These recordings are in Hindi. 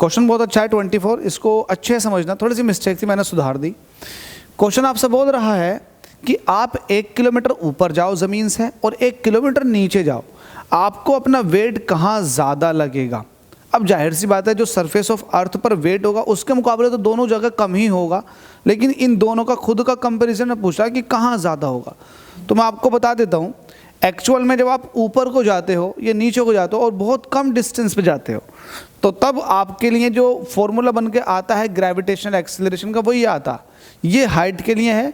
क्वेश्चन बहुत अच्छा है 24, इसको अच्छे से समझना, थोड़ी सी मिस्टेक थी मैंने सुधार दी। क्वेश्चन आपसे बोल रहा है कि आप 1 किलोमीटर ऊपर जाओ ज़मीन से और 1 किलोमीटर नीचे जाओ, आपको अपना वेट कहाँ ज़्यादा लगेगा। अब जाहिर सी बात है जो सरफेस ऑफ अर्थ पर वेट होगा उसके मुकाबले तो दोनों जगह कम ही होगा, लेकिन इन दोनों का खुद का कंपैरिजन में पूछा कि कहाँ ज़्यादा होगा। तो मैं आपको बता देता हूँ, एक्चुअल में जब आप ऊपर को जाते हो या नीचे को जाते हो और बहुत कम डिस्टेंस पे जाते हो, तो तब आपके लिए जो फॉर्मूला बन के आता है ग्रेविटेशनल एक्सेलरेशन का, वही आता। ये हाइट के लिए है,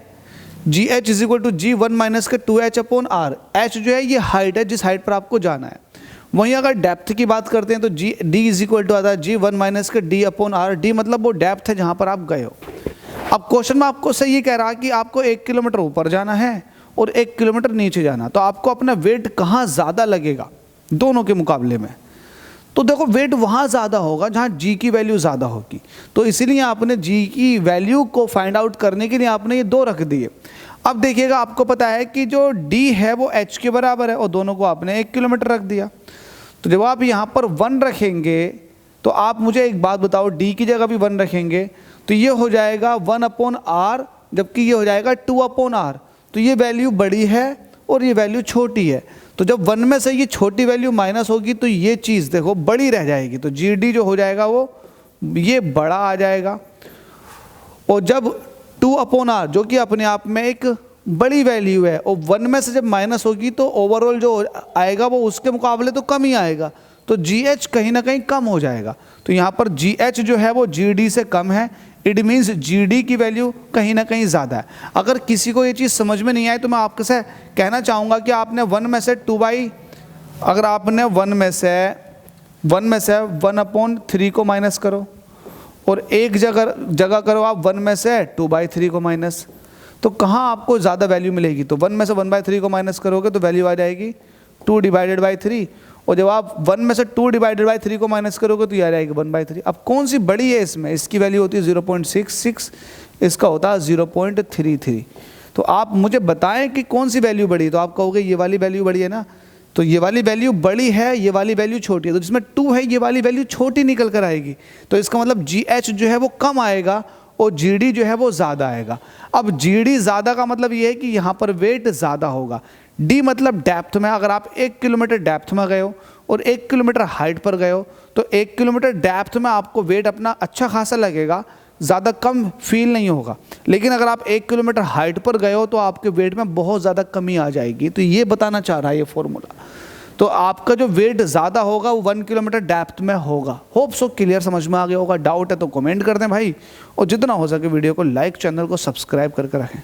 g h is equal to g 1 minus के 2h अपॉन आर। एच जो है ये हाइट है जिस हाइट पर आपको जाना है। वहीं अगर डेप्थ की बात करते हैं तो g d is equal to आता है जी 1 माइनस के डी अपॉन आर। डी मतलब वो डेप्थ है जहाँ पर आप गए हो। अब क्वेश्चन में आपको सही ये कह रहा है कि आपको 1 किलोमीटर ऊपर जाना है और 1 किलोमीटर नीचे जाना, तो आपको अपना वेट कहाँ ज़्यादा लगेगा दोनों के मुकाबले में। तो देखो वेट वहाँ ज़्यादा होगा जहाँ जी की वैल्यू ज़्यादा होगी, तो इसीलिए आपने जी की वैल्यू को फाइंड आउट करने के लिए आपने ये 2 रख दिए। अब देखिएगा आपको पता है कि जो डी है वो एच के बराबर है और दोनों को आपने 1 किलोमीटर रख दिया। तो जब आप यहाँ पर 1 रखेंगे तो आप मुझे एक बात बताओ, डी की जगह भी 1 रखेंगे तो ये हो जाएगा 1 अपॉन आर, जबकि ये हो जाएगा 2 अपॉन आर। तो ये वैल्यू बड़ी है और ये वैल्यू छोटी है, तो जब 1 में से ये छोटी वैल्यू माइनस होगी तो ये चीज़ देखो बड़ी रह जाएगी, तो जी डी जो हो जाएगा वो ये बड़ा आ जाएगा। और जब 2 अपॉन आर जो कि अपने आप में एक बड़ी वैल्यू है और 1 में से जब माइनस होगी तो ओवरऑल जो आएगा वो उसके मुकाबले तो कम ही आएगा, तो जी एच कहीं ना कहीं कम हो जाएगा। तो यहाँ पर जी एच जो है वो जी डी से कम है, इट मीन्स जी डी की वैल्यू कहीं ना कहीं ज़्यादा है। अगर किसी को ये चीज़ समझ में नहीं आए तो मैं आपके से कहना चाहूँगा कि आपने 1 में से 2/, अगर आपने 1 में से 1/3 को माइनस करो और एक जगह करो आप 1 में से 2/3 को माइनस, तो कहाँ आपको ज़्यादा वैल्यू मिलेगी। तो 1 में से 1/3 को माइनस करोगे तो वैल्यू आ जाएगी 2/3, और जब आप 1 में से 2/3 को माइनस करोगे तो ये आ जाएगी 1/3। अब कौन सी बड़ी है इसमें, इसकी वैल्यू होती है 0.66, इसका होता है 0.33। तो आप मुझे बताएं कि कौन सी वैल्यू बड़ी है, तो आप कहोगे ये वाली वैल्यू बड़ी है ना, तो ये वाली वैल्यू बड़ी है, ये वाली वैल्यू छोटी है, तो जिसमें 2 है ये वाली वैल्यू छोटी निकल कर आएगी, तो इसका मतलब जी एच जो है वो कम आएगा और जी डी जो है वो ज़्यादा आएगा। अब जी डी ज़्यादा का मतलब ये है कि यहाँ पर वेट ज़्यादा होगा। डी मतलब डेप्थ में, अगर आप 1 किलोमीटर डेप्थ में गए हो और 1 किलोमीटर हाइट पर गए हो तो 1 किलोमीटर डेप्थ में आपको वेट अपना अच्छा खासा लगेगा, ज़्यादा कम फील नहीं होगा। लेकिन अगर आप 1 किलोमीटर हाइट पर गए हो तो आपके वेट में बहुत ज़्यादा कमी आ जाएगी। तो ये बताना चाह रहा है ये फॉर्मूला। तो आपका जो वेट ज़्यादा होगा वो 1 किलोमीटर डेप्थ में होगा। होप सो क्लियर समझ में आ गया होगा। डाउट है तो कमेंट कर दें भाई, और जितना हो सके वीडियो को लाइक, चैनल को सब्सक्राइब करके रखें।